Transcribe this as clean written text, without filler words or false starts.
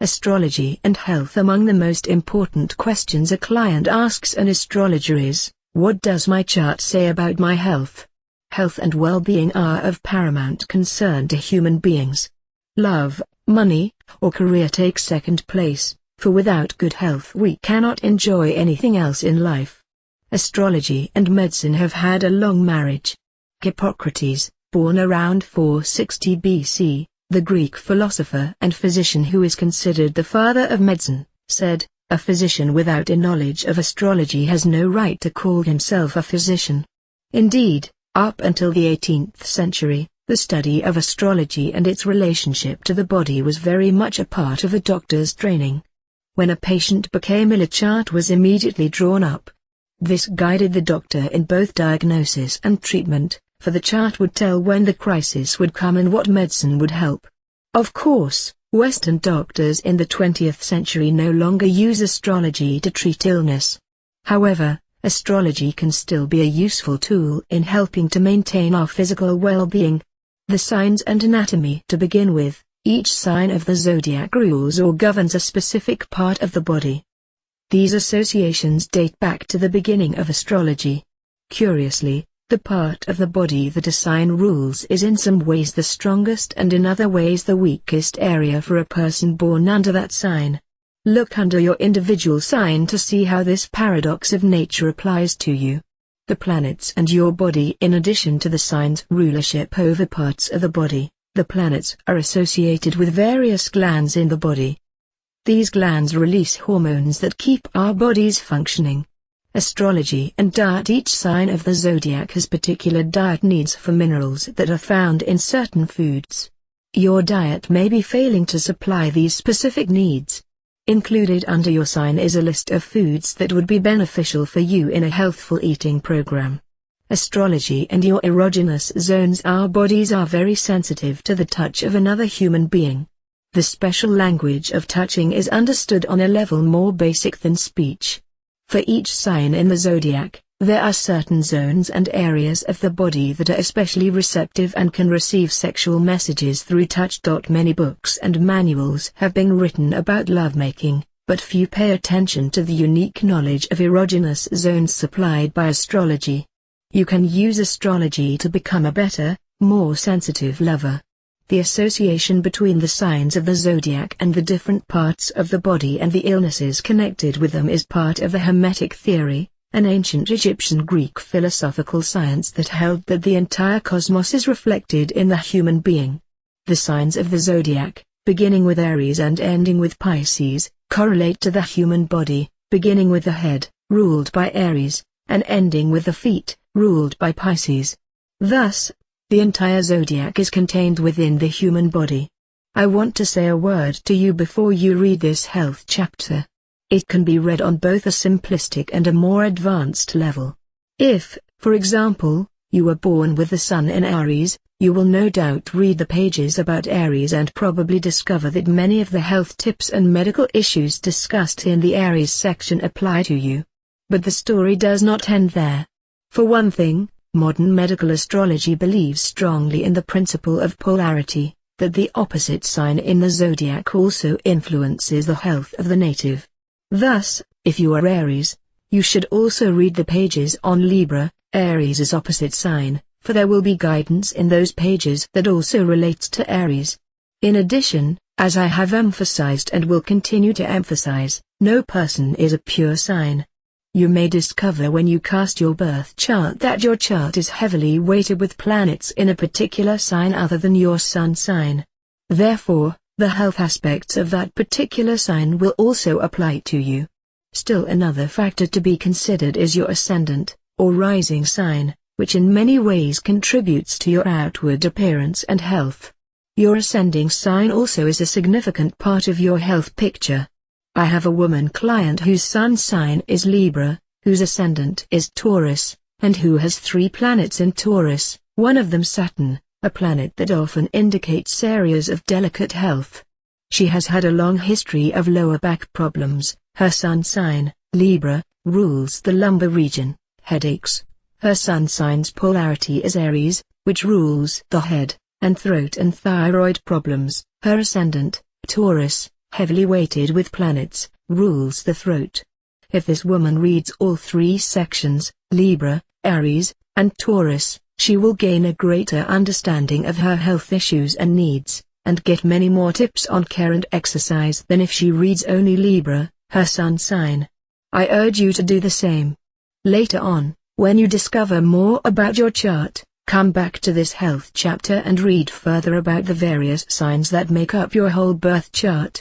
Astrology and health. Among the most important questions a client asks an astrologer is, what does my chart say about my health? Health and well-being are of paramount concern to human beings. Love, money, or career take second place, for without good health we cannot enjoy anything else in life. Astrology and medicine have had a long marriage. Hippocrates, born around 460 BC, the Greek philosopher and physician who is considered the father of medicine, said, "A physician without a knowledge of astrology has no right to call himself a physician." Indeed, up until the 18th century, the study of astrology and its relationship to the body was very much a part of a doctor's training. When a patient became ill, a chart was immediately drawn up. This guided the doctor in both diagnosis and treatment, for the chart would tell when the crisis would come and what medicine would help. Of course, Western doctors in the 20th century no longer use astrology to treat illness. However, astrology can still be a useful tool in helping to maintain our physical well-being. The signs and anatomy. To begin with, each sign of the zodiac rules or governs a specific part of the body. These associations date back to the beginning of astrology. Curiously, the part of the body that a sign rules is in some ways the strongest and in other ways the weakest area for a person born under that sign. Look under your individual sign to see how this paradox of nature applies to you. The planets and your body. In addition to the sign's rulership over parts of the body, the planets are associated with various glands in the body. These glands release hormones that keep our bodies functioning. Astrology and diet. Each sign of the zodiac has particular diet needs for minerals that are found in certain foods. Your diet may be failing to supply these specific needs. Included under your sign is a list of foods that would be beneficial for you in a healthful eating program. Astrology and your erogenous zones. Our bodies are very sensitive to the touch of another human being. The special language of touching is understood on a level more basic than speech. For each sign in the zodiac, there are certain zones and areas of the body that are especially receptive and can receive sexual messages through touch. Many books and manuals have been written about lovemaking, but few pay attention to the unique knowledge of erogenous zones supplied by astrology. You can use astrology to become a better, more sensitive lover. The association between the signs of the zodiac and the different parts of the body and the illnesses connected with them is part of the Hermetic theory, an ancient Egyptian-Greek philosophical science that held that the entire cosmos is reflected in the human being. The signs of the zodiac, beginning with Aries and ending with Pisces, correlate to the human body, beginning with the head, ruled by Aries, and ending with the feet, ruled by Pisces. Thus, the entire zodiac is contained within the human body. I want to say a word to you before you read this health chapter. It can be read on both a simplistic and a more advanced level. If, for example, you were born with the sun in Aries, you will no doubt read the pages about Aries and probably discover that many of the health tips and medical issues discussed in the Aries section apply to you. But the story does not end there. For one thing, modern medical astrology believes strongly in the principle of polarity, that the opposite sign in the zodiac also influences the health of the native. Thus, if you are Aries, you should also read the pages on Libra, Aries' opposite sign, for there will be guidance in those pages that also relates to Aries. In addition, as I have emphasized and will continue to emphasize, no person is a pure sign. You may discover when you cast your birth chart that your chart is heavily weighted with planets in a particular sign other than your sun sign. Therefore, the health aspects of that particular sign will also apply to you. Still another factor to be considered is your ascendant, or rising sign, which in many ways contributes to your outward appearance and health. Your ascending sign also is a significant part of your health picture. I have a woman client whose sun sign is Libra, whose ascendant is Taurus, and who has 3 planets in Taurus, one of them Saturn, a planet that often indicates areas of delicate health. She has had a long history of lower back problems. Her sun sign, Libra, rules the lumbar region, headaches. Her sun sign's polarity is Aries, which rules the head, and throat and thyroid problems. Her ascendant, Taurus, heavily weighted with planets, rules the throat. If this woman reads all 3 sections, Libra, Aries, and Taurus, she will gain a greater understanding of her health issues and needs, and get many more tips on care and exercise than if she reads only Libra, her sun sign. I urge you to do the same. Later on, when you discover more about your chart, come back to this health chapter and read further about the various signs that make up your whole birth chart.